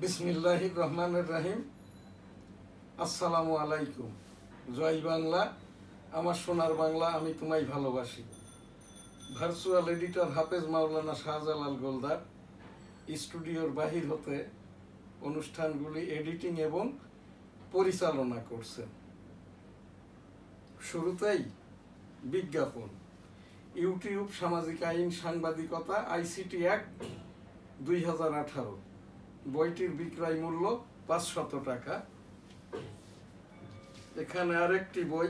বিসমিল্লাহির রহমানির রহিম। আসসালামু আলাইকুম। জয় বাংলা, আমার সোনার বাংলা, আমি তোমায় ভালোবাসি। ভার্চুয়াল এডিটর হাফেজ মাওলানা শাহজালাল গোলদার স্টুডিওর বাহির হতে অনুষ্ঠানগুলি এডিটিং এবং পরিচালনা করছেন। শুরুতেই বিজ্ঞাপন। ইউটিউব সামাজিক আইন সাংবাদিকতা আইসিটি অ্যাক্ট 2018। বইটির বিক্রয় মূল্য 500 টাকা। এখানে আরেকটি বই,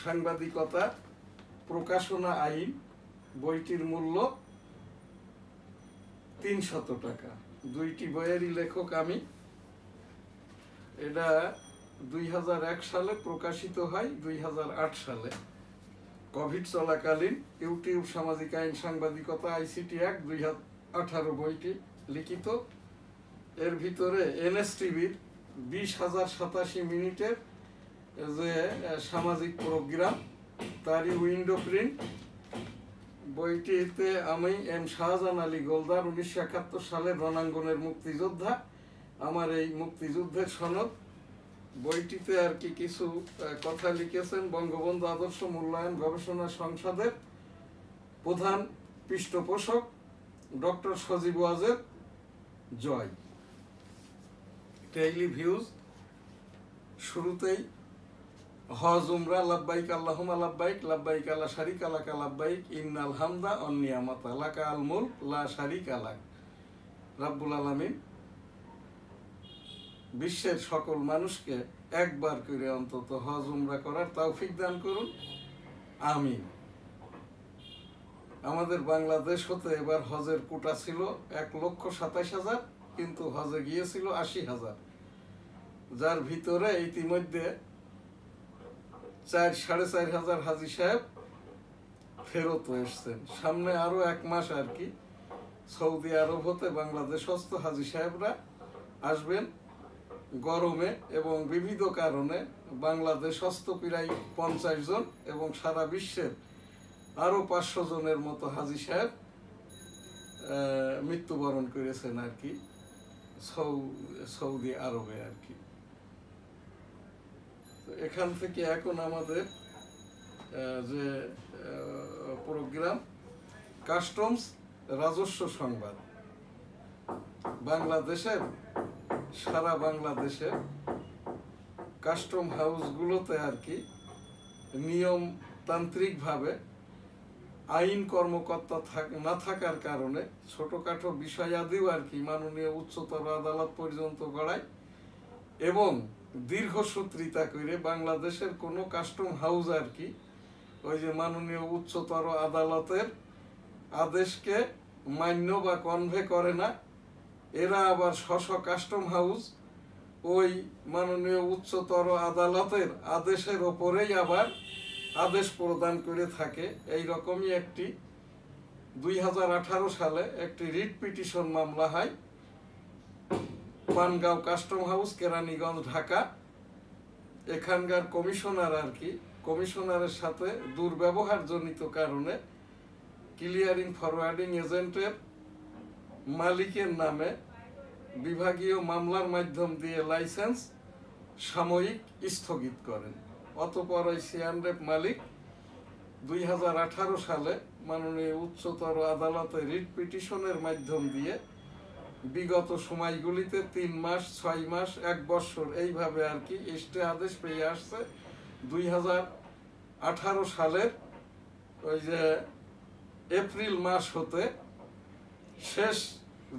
সাংবাদিকতা প্রকাশনা আইন, বইটির মূল্য 300 টাকা। দুইটি বইয়েরই লেখক আমি। এটা 2001 সালে প্রকাশিত হয়, 2008 সালে। কোভিড চলাকালীন ইউটিউব সামাজিক আইন সাংবাদিকতা আইসিটি অ্যাক্ট 2018 বইটি লিখিত। এর ভিতরে এনএসটিভির 20,087 মিনিটের যে সামাজিক প্রোগ্রাম, তারই উইন্ডো প্রিন্ট। বইটিতে আমি এম শাহজাহান আলী গোলদার 1971 সালের রণাঙ্গনের মুক্তিযোদ্ধা, আমার এই মুক্তিযুদ্ধের সনদ। বইটিতে আর কি কিছু কথা লিখেছেন বঙ্গবন্ধু আদর্শ মূল্যায়ন গবেষণা সংসদের প্রধান পৃষ্ঠপোষক doctor Sajeeb Wazed Joy. Daily views. শুরুতেই হজ উমরা লাব্বাইক আল্লাহুম্মা লাব্বাইক, লাব্বাইক লা শারিকা লাকা লাব্বাইক, ইন্নাল হামদা ওয়ান নিয়ামাতা লাকা আল মুলক লা শারিকা লাক। রাব্বুল আলামিন বিশ্বের সকল মানুষকে একবার করে অন্তত হজ উমরা করার তৌফিক দান করুন, আমিন। আমাদের বাংলাদেশ হতে এবার হজের কোটা ছিল 1,27,000, কিন্তু হজে গিয়েছিল 80,000, যার ভিতরে ইতিমধ্যে 4,500 হাজি সাহেব ফেরত এসছেন। সামনে আরো 1 মাস আর কি সৌদি আরব হতে বাংলাদেশস্থ হাজি সাহেবরা আসবেন গরমে, এবং বিবিধ কারণে বাংলাদেশস্থ প্রায় 50 জন এবং সারা বিশ্বের আরো 500 জনের মতো হাজি সাহেব মৃত্যুবরণ করেছেন আর কি সৌদি আরবে আর কি। এখান থেকে এখন আমাদের যে প্রোগ্রাম, কাস্টমস রাজস্ব সংবাদ। বাংলাদেশের সারা বাংলাদেশে কাস্টম হাউসগুলোতে আর কি নিয়মতান্ত্রিকভাবে আইন কর্মকর্তা না থাকার কারণে ছোটখাটো বিষয়াদিও আর কি মাননীয় উচ্চতর আদালত পর্যন্ত গড়ায়, এবং দীর্ঘসূত্রিতা করে বাংলাদেশের কোনো কাস্টম হাউস আর কি ওই যে মাননীয় উচ্চতর আদালতের আদেশকে মান্য বা কনভে করে না। এরা আবার কাস্টম হাউস ওই মাননীয় উচ্চতর আদালতের আদেশের ওপরেই আবার আদেশ প্রদান করে থাকে। এই রকমই একটি 2018 সালে একটি রিট পিটিশন মামলা হয় পানগাঁও কাস্টম হাউস, কেরানীগঞ্জ, ঢাকা। এখানকার কমিশনার আর কি কমিশনারের সাথে দুর্ব্যবহার জনিত কারণে ক্লিয়ারিং ফরওয়ার্ডিং এজেন্টের মালিকের নামে বিভাগীয় মামলার মাধ্যম দিয়ে লাইসেন্স সাময়িক স্থগিত করেন। অতঃপর ওই সিয়ানরেপ মালিক 2018 সালে মাননীয় উচ্চতর আদালতে রিট পিটিশনের মাধ্যম দিয়ে বিগত সময়গুলিতে 3 মাস, 6 মাস, 1 বছর এইভাবে আর কি স্টে আদেশ পেয়ে আসছে। 2018 সালের ওই যে এপ্রিল মাস হতে শেষ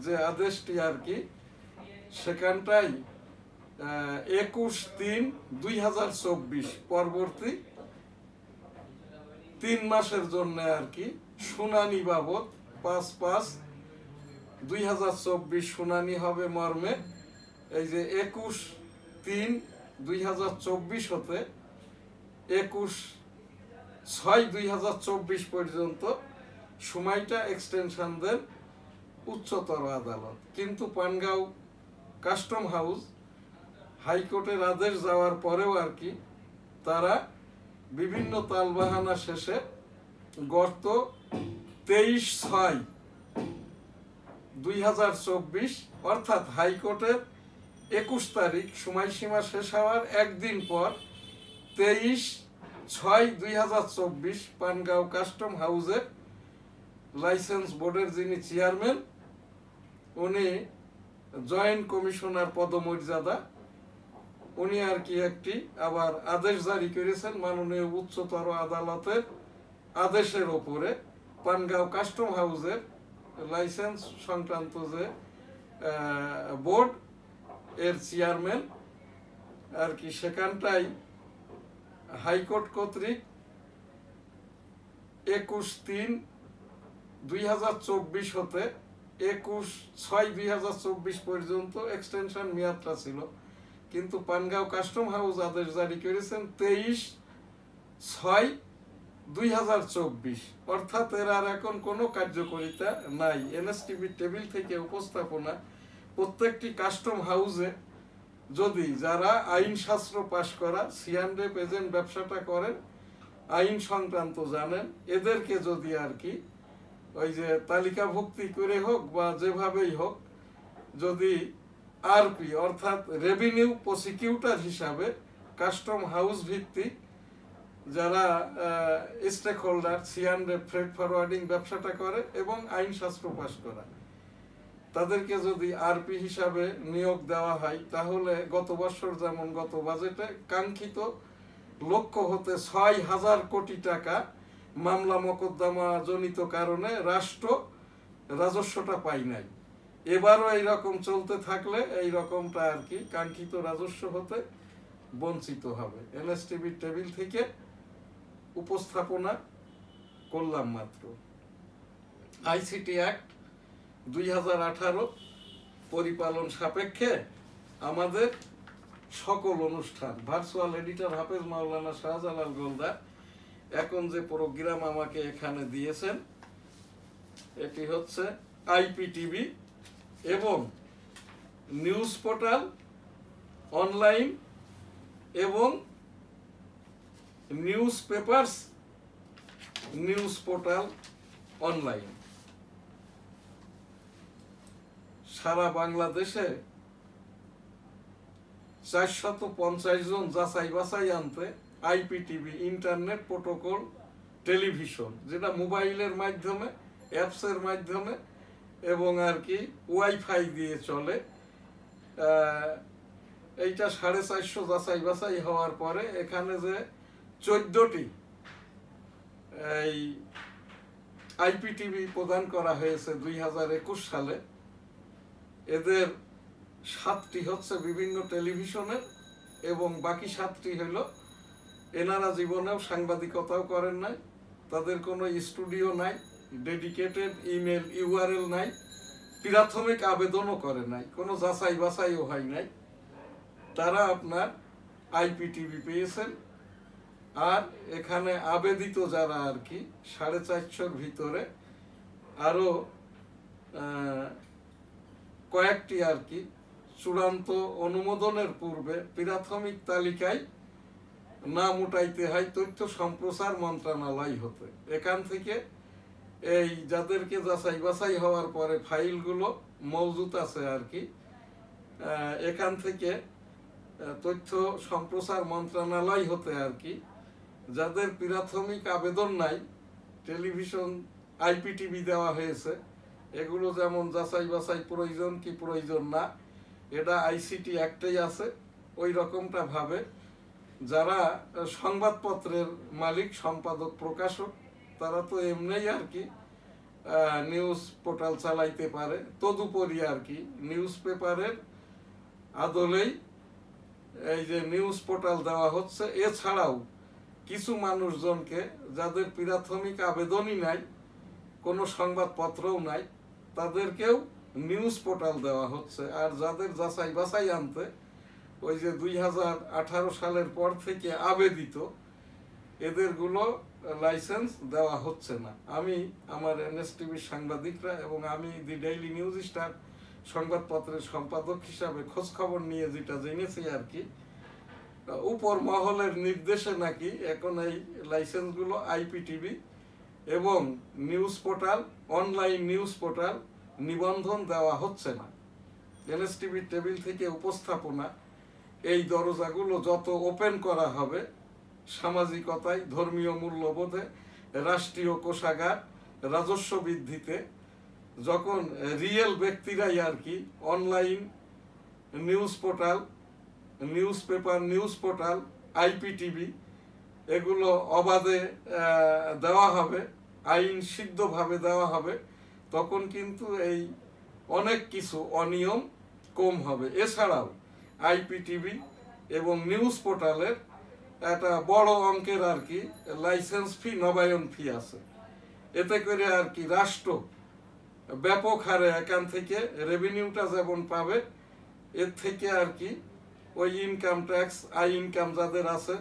যে আদেশটি আর কি, সেখানটাই 21/3/2024 পরবর্তী 3 মাসের জন্য আর কি শুনানি বাবদ 5/5/2024 শুনানি হবে মর্মে এই যে 21/3/2024 হতে 21/6/2024 পর্যন্ত সময়টা এক্সটেনশন দেন উচ্চতর আদালত। কিন্তু পানগাঁও কাস্টম হাউস হাইকোর্টের আদেশ যাওয়ার পরেও আর কি তারা বিভিন্ন তালবাহানা শেষে গত 23/6 2024 অর্থাৎ হাইকোর্টের 21 তারিখ সময়সীমা শেষ হওয়ার একদিন পর 23/6/2024 পানগাঁও কাস্টম হাউসের লাইসেন্স বোর্ডের যিনি চেয়ারম্যান, উনি জয়েন্ট কমিশনার পদমর্যাদা, উনি আর কি একটি আবার আদেশ জারি করেছেন মাননীয় উচ্চতর আদালতের আদেশের ওপরে পানগাঁও কাস্টম হাউসের লাইসেন্স সংক্রান্ত যে বোর্ড এর চেয়ারম্যান আর কি সেখানটাই হাইকোর্ট কর্তৃক 21/3/2024 হতে 21/6/2024 পর্যন্ত এক্সটেনশন মেয়াদটা ছিল, কিন্তু পানগাঁও কাস্টম হাউস আদেশ জারি করেছেন 23/6/2024, অর্থাৎ এর আর এখন কোনো কার্যকারিতা নাই। এনএসটিভি টেবিল থেকে উপস্থাপনা প্রত্যেকটি কাস্টম হাউসে যদি যারা আইন শাস্ত্র পাশ করা সিআরএফ এজেন্ট ব্যবসাটা করেন, আইন সংক্রান্ত জানেন, এদেরকে যদি আর কি ওই যে তালিকাভুক্তি করে হোক বা যেভাবেই হোক, যদি আরপি অর্থাৎ রেভিনিউ প্রসিকিউটর হিসাবে কাস্টম হাউস ভিত্তিক যারা stake holder CRF freight forwarding ব্যবসাটা করে এবং আইন শাস্ত্র পাশ করা, তাদেরকে যদি আরপি হিসাবে নিয়োগ দেওয়া হয়, তাহলে গত বছর যেমন গত বাজেটে কাঙ্ক্ষিত লক্ষ্য হতে 6,000 কোটি টাকা মামলা মোকদ্দমা জনিত কারণে রাষ্ট্র রাজস্বটা পাই নাই। এবারও এইরকম চলতে থাকলে এই রকমটা আর কি কাঙ্ক্ষিত রাজস্ব হতে বঞ্চিত হবে। এনএসটিভি টেবিল থেকে উপস্থাপনা করলাম মাত্র। আইসিটি অ্যাক্ট 2018 পরিপালন সাপেক্ষে আমাদের সকল অনুষ্ঠান, ভার্চুয়াল এডিটর হাফেজ মাওলানা শাহজালাল গোলদার এখন যে প্রোগ্রাম আমাকে এখানে দিয়েছেন, এটি হচ্ছে আইপিটিভি এবং নিউজ পোর্টাল অনলাইন এবং news papers news portal online, সারা বাংলাদেশে 450 জন যাচাই বাছাই আনতে আইপিটিভি ইন্টারনেট প্রোটোকল টেলিভিশন, যেটা মোবাইলের মাধ্যমে অ্যাপসের মাধ্যমে এবং আর কি ওয়াইফাই দিয়ে চলে, এইটা 450 যাচাই বাছাই হওয়ার পরে এখানে যে 14টি এই আইপিটিভি প্রদান করা হয়েছে 2021 সালে, এদের 7টি হচ্ছে বিভিন্ন টেলিভিশনের এবং বাকি 7টি হলো এনারা জীবনেও সাংবাদিকতাও করেন নাই, তাদের কোনো স্টুডিও নাই, ডেডিকেটেড ইমেল ইউআরএল নাই, প্রাথমিক আবেদনও করে নাই, কোনো যাচাই বাছাইও হয় নাই, তারা আপনার আইপিটিভি পেয়েছেন। আর এখানে আবেদিত যারা আর কি 450-র ভিতরে আরো কয়েকটি আর কি চূড়ান্ত অনুমোদনের পূর্বে প্রাথমিক তালিকায় নাম উঠাইতে হয় তথ্য সম্প্রচার মন্ত্রণালয় হতে। এখান থেকে এই যাদেরকে যাচাই বাছাই হওয়ার পরে ফাইলগুলো মজুত আছে আর কি, এখান থেকে তথ্য সম্প্রচার মন্ত্রণালয় হতে আর কি যাদের প্রাথমিক আবেদন নাই, টেলিভিশন আইপিটিভি দেওয়া হয়েছে, এগুলো যেমন যাচাই বাছাই প্রয়োজন কি প্রয়োজন না, এটা আইসিটি অ্যাক্টেই আছে, ওই রকমটা ভাবে যারা সংবাদপত্রের মালিক সম্পাদক প্রকাশক তারা তো এমনিই আর কি নিউজ পোর্টাল চালাইতে পারে, তদুপরি আর কি নিউজ পেপারের আদলেই এই যে নিউজ পোর্টাল দেওয়া হচ্ছে। এছাড়াও কিছু মানুষজনকে যাদের প্রাথমিক আবেদনই নাই, কোনো সংবাদপত্রও নাই, তাদেরকেও নিউজ পোর্টাল দেওয়া হচ্ছে। আর যাদের যাচাই বাছাই আনতে ওই যে 2018 সালের পর থেকে আবেদিত, এদেরগুলো লাইসেন্স দেওয়া হচ্ছে না। আমি আমার এনএসটিভির সাংবাদিকরা এবং আমি দি ডেইলি নিউজ স্টার সংবাদপত্রের সম্পাদক হিসাবে খোঁজ খবর নিয়ে যেটা জেনেছি আর কি, উপর মহলের নির্দেশে নাকি এখন এই লাইসেন্সগুলো আইপিটিভি এবং news portal online news portal নিবন্ধন দেওয়া হচ্ছে না। এনএসটিভির টেবিল থেকে উপস্থাপনা, এই দরজাগুলো যত ওপেন করা হবে, সামাজিকতায়, ধর্মীয় মূল্যবোধে, রাষ্ট্রীয় কোষাগার, রাজস্ব বৃদ্ধিতে, যখন রিয়েল ব্যক্তিরাই আর কি online news portal, news paper, news portal, IPTV এগুলো অবাধে দেওয়া হবে, আইন সিদ্ধভাবে দেওয়া হবে, তখন কিন্তু এই অনেক কিছু অনিয়ম কম হবে। এছাড়াও আইপিটিভি এবং নিউজ পোর্টালের একটা বড় অঙ্কের আর কি লাইসেন্স ফি, নবায়ন ফি আছে। এতে করে আর কি রাষ্ট্র ব্যাপক হারে এখান থেকে রেভিনিউটা যেমন পাবে, এর থেকে আর কি ওই ইনকাম ট্যাক্স, আই ইনকাম যাদের আছে,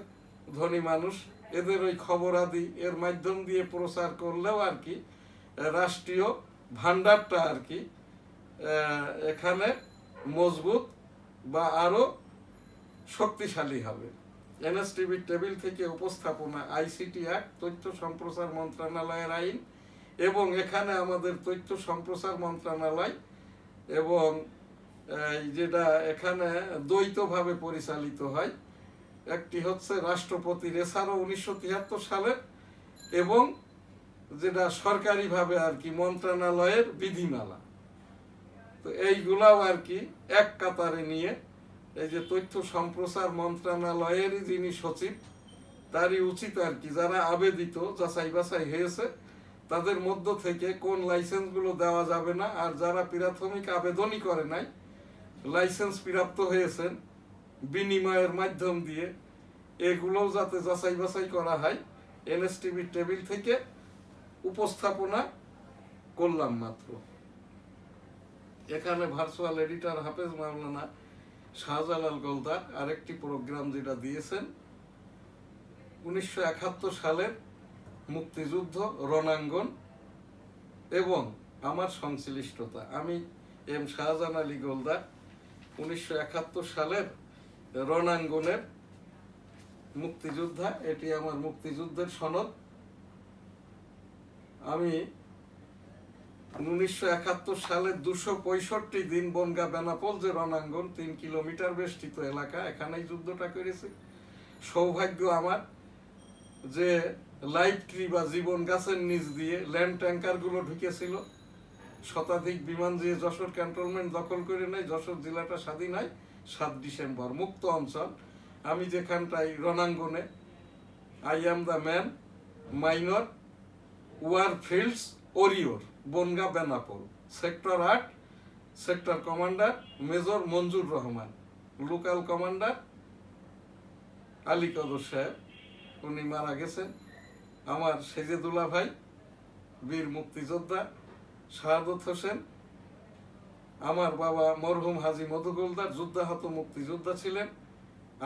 ধনী মানুষ, এদের ওই খবরাদি এর মাধ্যম দিয়ে প্রচার করলেও আর কি রাষ্ট্রীয় ভান্ডারটা আর কি এখানে মজবুত বা আরো শক্তিশালী হবে। এনএসটিভির টেবিল থেকে উপস্থাপনা, আইসিটি অ্যাক্ট, তথ্য সম্প্রচার মন্ত্রণালয়ের আইন, এবং এখানে আমাদের তথ্য সম্প্রচার মন্ত্রণালয় এবং যেটা এখানে দ্বৈতভাবে পরিচালিত হয়, একটি হচ্ছে রাষ্ট্রপতির, এছাড়াও 1973 সালের, এবং যেটা সরকারিভাবে আর কি মন্ত্রণালয়ের বিধিমালা। তো এইগুলাও আর কি এক কাতারে নিয়ে এই যে তথ্য সম্প্রচার মন্ত্রণালয়ের যিনি সচিব, তারই উচিত আর কি যারা আবেদিত, যাচাই বাছাই হয়েছে, তাদের মধ্য থেকে কোন লাইসেন্সগুলো দেওয়া যাবে না, আর যারা প্রাথমিক আবেদনই করে নাই, লাইসেন্স প্রাপ্ত হয়েছেন বিনিময়ের মাধ্যম দিয়ে, এগুলোও যাতে যাচাই বাছাই করা হয়। এনএসটিভির টেবিল থেকে উপস্থাপনা করলাম মাত্র। এখানে ভার্চুয়াল এডিটর হাফেজ মাওলানা শাহজালাল গোলদার আরেকটি প্রোগ্রাম যেটা দিয়েছেন 1971 সালের মুক্তিযুদ্ধ, রণাঙ্গন এবং আমার সংশ্লিষ্টতা। আমি এম শাহজাহান আলী গোলদার 1971 সালের রণাঙ্গনের মুক্তিযোদ্ধা, এটি আমার মুক্তিযুদ্ধের সনদ। আমি 1971 সালের 265 দিন বনগা বেনাপোল যে রণাঙ্গন, 3 কিলোমিটার বেষ্টিত এলাকা, এখানেই যুদ্ধটা করেছি। সৌভাগ্য আমার যে লাইফ ট্রি বা জীবন গাছের নিচ দিয়ে ল্যান্ড ট্যাঙ্কার গুলো ঢুকেছিল, শতাধিক বিমান দিয়ে যশোর ক্যান্টনমেন্ট দখল করে নেয়, যশোর জেলাটা স্বাধীন হয় 7 ডিসেম্বর, মুক্ত অঞ্চল। আমি যেখানটাই রণাঙ্গনে, I am the man, minor, war fields, warrior, Bangaon Benapole, sector 8, sector commander major Manjur Rahman, local commander Ali Kadar সাহেব, উনি মারা গেছেন। আমার সেজেদুল্লাহ ভাই, বীর মুক্তিযোদ্ধা শাহাদত হোসেন, আমার বাবা মরহুম হাজী মধু গোলদার যুদ্ধাহত মুক্তিযোদ্ধা ছিলেন।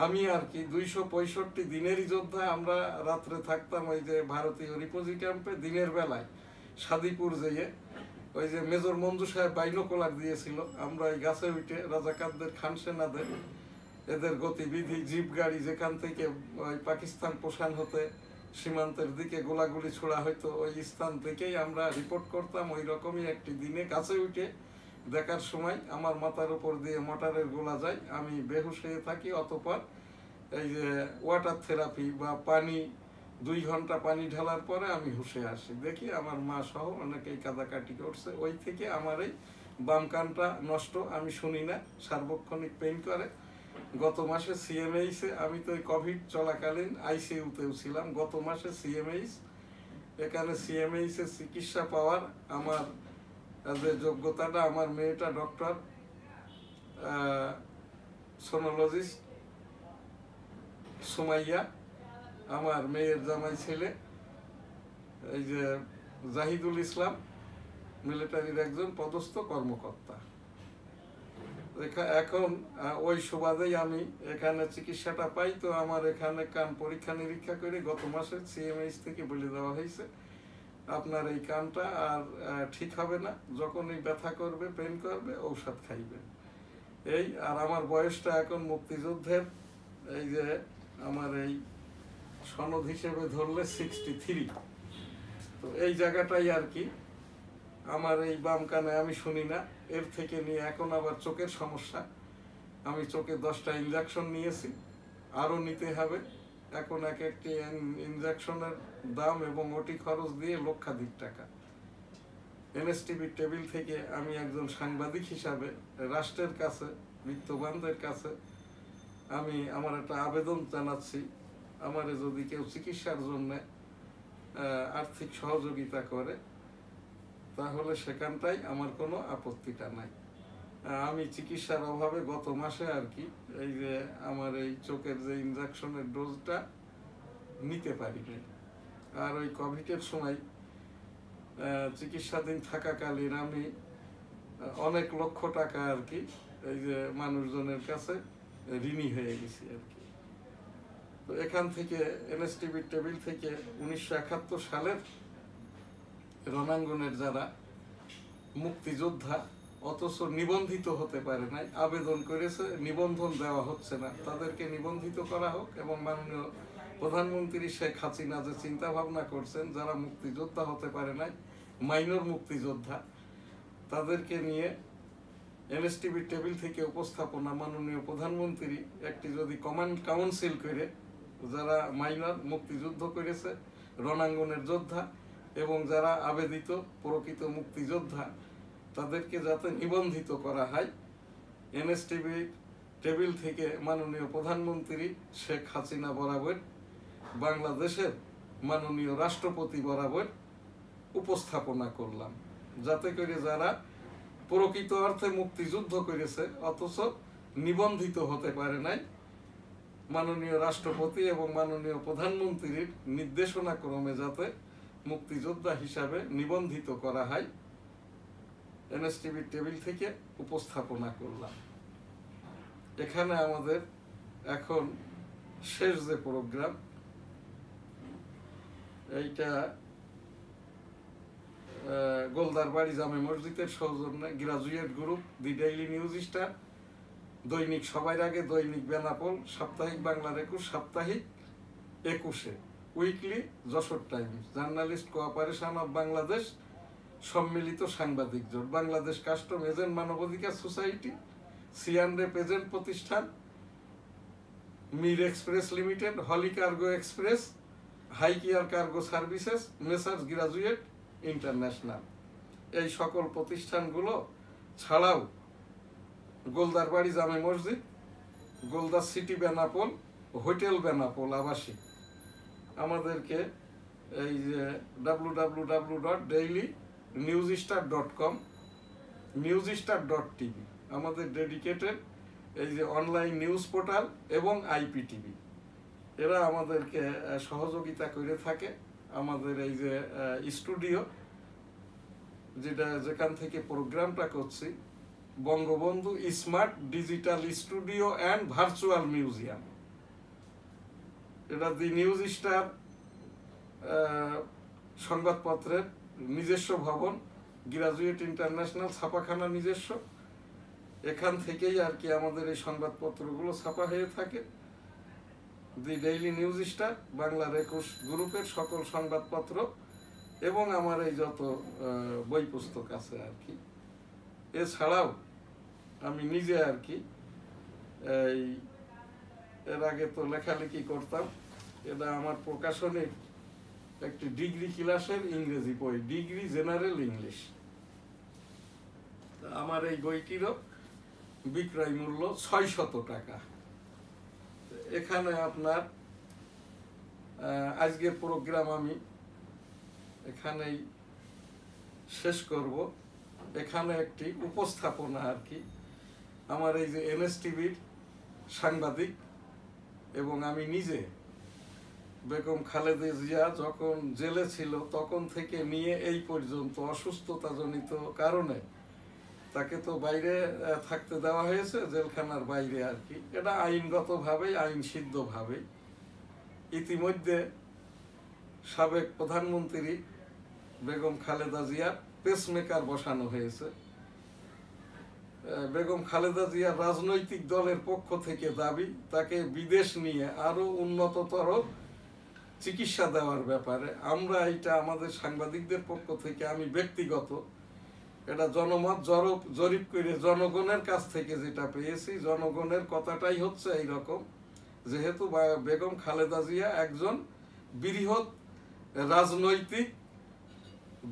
আমি আর কি 265 দিনেরই যোদ্ধা। আমরা রাত্রে থাকতাম ওই যে ভারতীয় রিফিউজি ক্যাম্পে, দিনের বেলায় সাদিপুর যেয়ে ওই যে মেজর মঞ্জু সাহেব বাইনোকুলার দিয়েছিল, আমরা ওই গাছে উঠে রাজাকারদের, খান সেনাদের, এদের গতিবিধি, জিপ গাড়ি যেখান থেকে ওই পাকিস্তান পোষাণ হতে সীমান্তের দিকে গোলাগুলি ছোড়া হইতো, ওই স্থান থেকেই আমরা রিপোর্ট করতাম। ওই রকমই একটি দিনে গাছে উঠে দেখার সময় আমার মাথার উপর দিয়ে মোটরের গোলা যায়, আমি বেহুশ হয়ে থাকি। অতঃপর এই যে ওয়াটার থেরাপি বা পানি, 2 ঘন্টা পানি ঢালার পরে আমি হুশে আসি, দেখি আমার মা সহ অনেকেই কাদাকাটি করছে। ওই থেকে আমার এই বাম কানটা নষ্ট, আমি শুনি না, সার্বক্ষণিক পেইন করে। গত মাসে সিএমএইচে, আমি তো ওই কোভিড চলাকালীন আইসিইউতেও ছিলাম, গত মাসে সিএমএইচ, এখানে সিএমএইচে চিকিৎসা পাওয়ার আমার যে যোগ্যতাটা, আমার মেয়েটা ডক্টর সোনোলজিস্ট সুমাইয়া, আমার মেয়ের জামাই ছেলে এই যে জাহিদুল ইসলাম, মিলিটারির একজন পদস্থ কর্মকর্তা। এখন ওই সুবাদেই আমি এখানে চিকিৎসাটা পাই। তো আমার এখানে কান পরীক্ষা নিরীক্ষা করে গত মাসে সিএমএইচ থেকে বলে দেওয়া হয়েছে আপনার এই কানটা আর ঠিক হবে না, যখন এই ব্যথা করবে, পেন করবে, ঔষধ খাইবে। এই আর আমার বয়সটা এখন মুক্তিযুদ্ধের এই যে আমার এই সনদ হিসেবে ধরলে 63। তো এই জায়গাটাই আর কি আমার এই বাম কানে আমি শুনি না, এর থেকে নিয়ে এখন আবার চোখের সমস্যা। আমি চোখে 10টা ইনজেকশন নিয়েছি, আরও নিতে হবে। এখন এক একটি ইনজেকশনের দাম এবং ওটি খরচ দিয়ে লক্ষাধিক টাকা। এনএসটিভির টেবিল থেকে আমি একজন সাংবাদিক হিসাবে রাষ্ট্রের কাছে, বিত্তবানদের কাছে আমি আমার একটা আবেদন জানাচ্ছি, আমারে যদি কেউ চিকিৎসার জন্য আর্থিক সহযোগিতা করে তাহলে সেখানটাই আমার কোনো আপত্তিটা নাই। আমি চিকিৎসার অভাবে গত মাসে আর কি এই যে আমার এই চোখের যে ইনজেকশনের ডোজটা নিতে পারিনি। আর ওই কোভিডের সময় চিকিৎসাধীন থাকাকালীন আমি অনেক লক্ষ টাকা আর কি এই যে মানুষজনের কাছে ঋণী হয়ে গেছি আর কি। তো এখান থেকে এনএসটিভির টেবিল থেকে 1971 সালের রণাঙ্গনের যারা মুক্তিযোদ্ধা অথচ নিবন্ধিত হতে পারে নাই, আবেদন করেছে, নিবন্ধন দেওয়া হচ্ছে না, তাদেরকে নিবন্ধিত করা হোক। এবং মাননীয় প্রধানমন্ত্রী শেখ হাসিনা যে চিন্তা ভাবনা করছেন, যারা মুক্তিযোদ্ধা হতে পারে নাই, মাইনর মুক্তিযোদ্ধা, তাদেরকে নিয়ে এনএসটিভির টেবিল থেকে উপস্থাপনা মাননীয় প্রধানমন্ত্রী একটি যদি কমান্ড কাউন্সিল করে, যারা মাইনর মুক্তিযুদ্ধ করেছে, রণাঙ্গনের যোদ্ধা এবং যারা আবেদিত প্রকৃত মুক্তিযোদ্ধা, তাদেরকে যাতে নিবন্ধিত করা হয়। এনএসটিভির টেবিল থেকে মাননীয় প্রধানমন্ত্রী শেখ হাসিনা বরাবর, বাংলাদেশের মাননীয় রাষ্ট্রপতি বরাবর উপস্থাপনা করলাম, যাতে করে যারা প্রকৃত অর্থে মুক্তিযুদ্ধ করেছে অথচ নিবন্ধিত হতে পারে নাই, মাননীয় রাষ্ট্রপতি এবং মাননীয় প্রধানমন্ত্রীর নির্দেশনা ক্রমে যাতে মুক্তিযোদ্ধা হিসাবে নিবন্ধিত করা হয়, এনএসটিভির টেবিল থেকে উপস্থাপনা করলাম। এখানে আমাদের এখন শেষ যে প্রোগ্রাম, এইটা গোলদারবাড়ি জামে মসজিদের সৌজন্যে গ্রাজুয়েট গ্রুপ, দি ডেইলি নিউজ স্টার, দৈনিক সবার আগে, দৈনিক বেনাপোল, সাপ্তাহিক বাংলার 21, সাপ্তাহিক 21, weekly Jessore times, journalist cooperation of Bangladesh, সম্মিলিত সাংবাদিক জোট, বাংলাদেশ কাস্টম এজেন্ট মানবাধিকার সোসাইটি, সিয়ানরেপ এজেন্ট প্রতিষ্ঠান, Mir express limited, holy cargo express, হাইকিয়ার cargo services, messrs graduate international, এই সকল প্রতিষ্ঠানগুলো ছাড়াও গোলদারবাড়ি জামে মসজিদ, গোলদার সিটি বেনাপোল, হোটেল বেনাপোল আবাসিক, আমাদেরকে এই যে www.dailynewsstar.com, newsstar.tv আমাদের ডেডিকেটেড এই যে অনলাইন নিউজ পোর্টাল এবং আইপিটিভি, এরা আমাদেরকে সহযোগিতা করে থাকে। আমাদের এই যে স্টুডিও, যেখান থেকে প্রোগ্রামটা করছি, Bangabandhu smart digital studio and virtual museum, এটা দি নিউজ স্টার সংবাদপত্রের নিজস্ব ভবন, গ্রাজুয়েট ইন্টারন্যাশনাল ছাপাখানা নিজস্ব, এখান থেকেই আর কি আমাদের এই সংবাদপত্রগুলো ছাপা হয়ে থাকে। দি ডেইলি নিউজ স্টার, বাংলার 21 গ্রুপের সকল সংবাদপত্র এবং আমার এই যত বই পুস্তক আছে আর কি। এছাড়াও আমি নিজে আর কি এই এর আগে তো লেখালেখি করতাম, এটা আমার প্রকাশনের একটি ডিগ্রি ক্লাসের ইংরেজি বই, ডিগ্রি জেনারেল ইংলিশ। আমার এই বইটিরও বিক্রয় মূল্য 600 টাকা। এখানে আপনার আজকের প্রোগ্রাম আমি এখানেই শেষ করব। এখানে একটি উপস্থাপনা আর কি, আমার এই যে এনএসটিভির সাংবাদিক এবং আমি নিজে, বেগম খালেদা জিয়া যখন জেলে ছিল তখন থেকে নিয়ে এই পর্যন্ত অসুস্থতাজনিত কারণে তাকে তো বাইরে থাকতে দেওয়া হয়েছে, জেলখানার বাইরে আর কি, এটা আইনগতভাবেই, আইন সিদ্ধভাবেই। ইতিমধ্যে সাবেক প্রধানমন্ত্রী বেগম খালেদা জিয়ার পেসমেকার বসানো হয়েছে। বেগম খালেদা জিয়ার রাজনৈতিক দলের পক্ষ থেকে দাবি তাকে বিদেশ নিয়ে আরো উন্নততর চিকিৎসা দেওয়ার ব্যাপারে। আমরা এটা আমাদের সাংবাদিকদের পক্ষ থেকে, আমি ব্যক্তিগত এটা জনমত জরিপ করে জনগণের কাছ থেকে যেটা পেয়েছি, জনগণের কথাটাই হচ্ছে এইরকম, যেহেতু বেগম খালেদা জিয়া একজন বৃহৎ রাজনৈতিক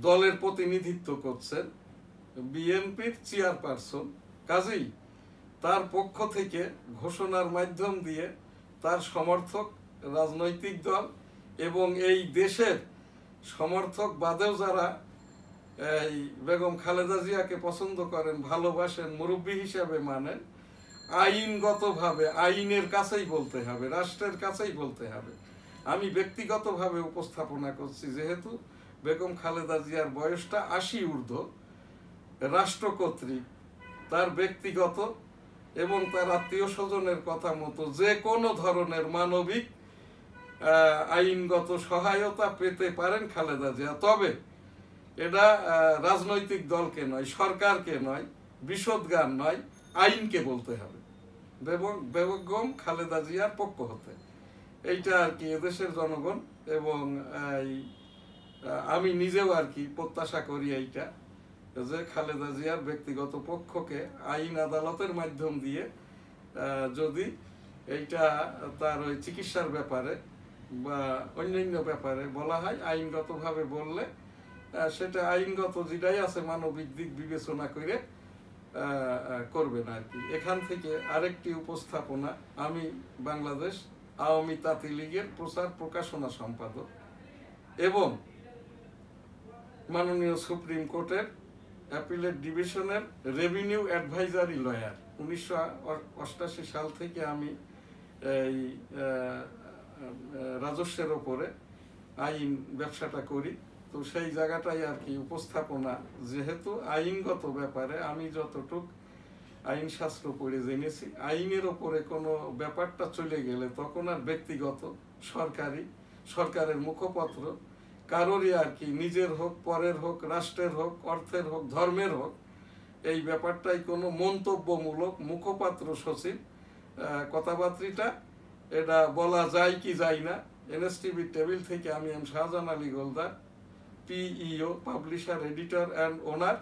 দলের প্রতিনিধিত্ব করছেন, বিএনপির চেয়ারপারসন, কাজেই তার পক্ষ থেকে ঘোষণার মাধ্যম দিয়ে তার সমর্থক রাজনৈতিক দল এবং এই দেশের সমর্থক বাদেও যারা এই বেগম খালেদা জিয়াকে পছন্দ করেন, ভালোবাসেন, মুরব্বী হিসাবে মানেন, আইনগতভাবে আইনের কাছেই বলতে হবে, রাষ্ট্রের কাছেই বলতে হবে। আমি ব্যক্তিগতভাবে উপস্থাপনা করছি, যেহেতু বেগম খালেদা জিয়ার বয়সটা 80 ঊর্ধ্ব, রাষ্ট্র কর্তৃক তার ব্যক্তিগত এবং তার আত্মীয় স্বজনের কথা মতো যে কোনো ধরনের মানবিক আইনগত সহায়তা পেতে পারেন খালেদা জিয়া। তবে এটা রাজনৈতিক দলকে নয়, সরকারকে নয়, বিশদগান নয়, আইনকে বলতে হবে বেগম খালেদা জিয়ার পক্ষ হতে। এইটা আর কি এদেশের জনগণ এবং আমি নিজেও আর কি প্রত্যাশা করি এইটা, যে খালেদা জিয়ার ব্যক্তিগত পক্ষকে আইন আদালতের মাধ্যম দিয়ে যদি এইটা তার ওই চিকিৎসার ব্যাপারে বা অন্যান্য ব্যাপারে বলা হয়, আইনগতভাবে বললে সেটা আইনগত যেটাই আছে মানবিক দিক বিবেচনা করে করবেন আর কি। এখান থেকে আরেকটি উপস্থাপনা, আমি বাংলাদেশ আওয়ামী তাঁতি লীগের প্রচার প্রকাশনা সম্পাদক এবং মাননীয় সুপ্রিম কোর্টের অ্যাপিলেট ডিভিশনের রেভিনিউ অ্যাডভাইজারি লয়ার। 1988 সাল থেকে আমি এই রাজস্বের ওপরে আইন ব্যবসাটা করি, তো সেই জায়গাটাই আর কি উপস্থাপনা। যেহেতু আইনগত ব্যাপারে আমি যতটুক আইন শাস্ত্র পড়ে জেনেছি, আইনের ওপরে কোনো ব্যাপারটা চলে গেলে তখন আর ব্যক্তিগত, সরকারের মুখপত্র কারোরই আর কি, নিজের হোক, পরের হোক, রাষ্ট্রের হোক, অর্থের হোক, ধর্মের হোক, এই ব্যাপারটাই কোনো মন্তব্যমূলক মুখপাত্র সচিব কথাবার্তিটা এটা বলা যায় কি যায় না। এনএসটিভি টেবিল থেকে আমি M Shahjahan Ali Goldar, PEO, publisher, editor and owner,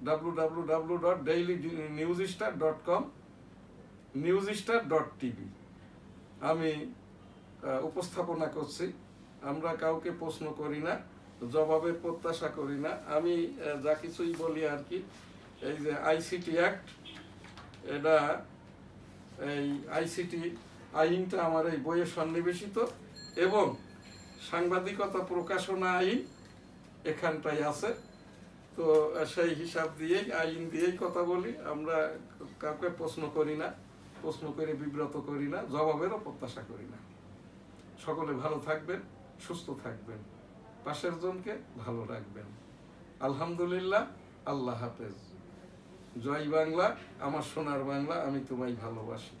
www.dailynewsstar.com, newsstar.tv আমি উপস্থাপনা করছি। আমরা কাউকে প্রশ্ন করি না, জবাবের প্রত্যাশা করি না। আমি যা কিছুই বলি আর কি, এই যে আইসিটি অ্যাক্ট, এটা এই আইসিটি আইনটা আমার এই বইয়ে সন্নিবেশিত এবং সাংবাদিকতা প্রকাশনা আইন এখানটাই আছে। তো সেই হিসাব দিয়েই, আইন দিয়েই কথা বলি। আমরা কাউকে প্রশ্ন করি না, প্রশ্ন করে বিব্রত করি না, জবাবেরও প্রত্যাশা করি না। সকলে ভালো থাকবেন, সুস্থ থাকবেন, পাশের জনকে ভালো রাখবেন। আলহামদুলিল্লাহ, আল্লাহ হাফেজ। জয় বাংলা, আমার সোনার বাংলা, আমি তোমায় ভালোবাসি।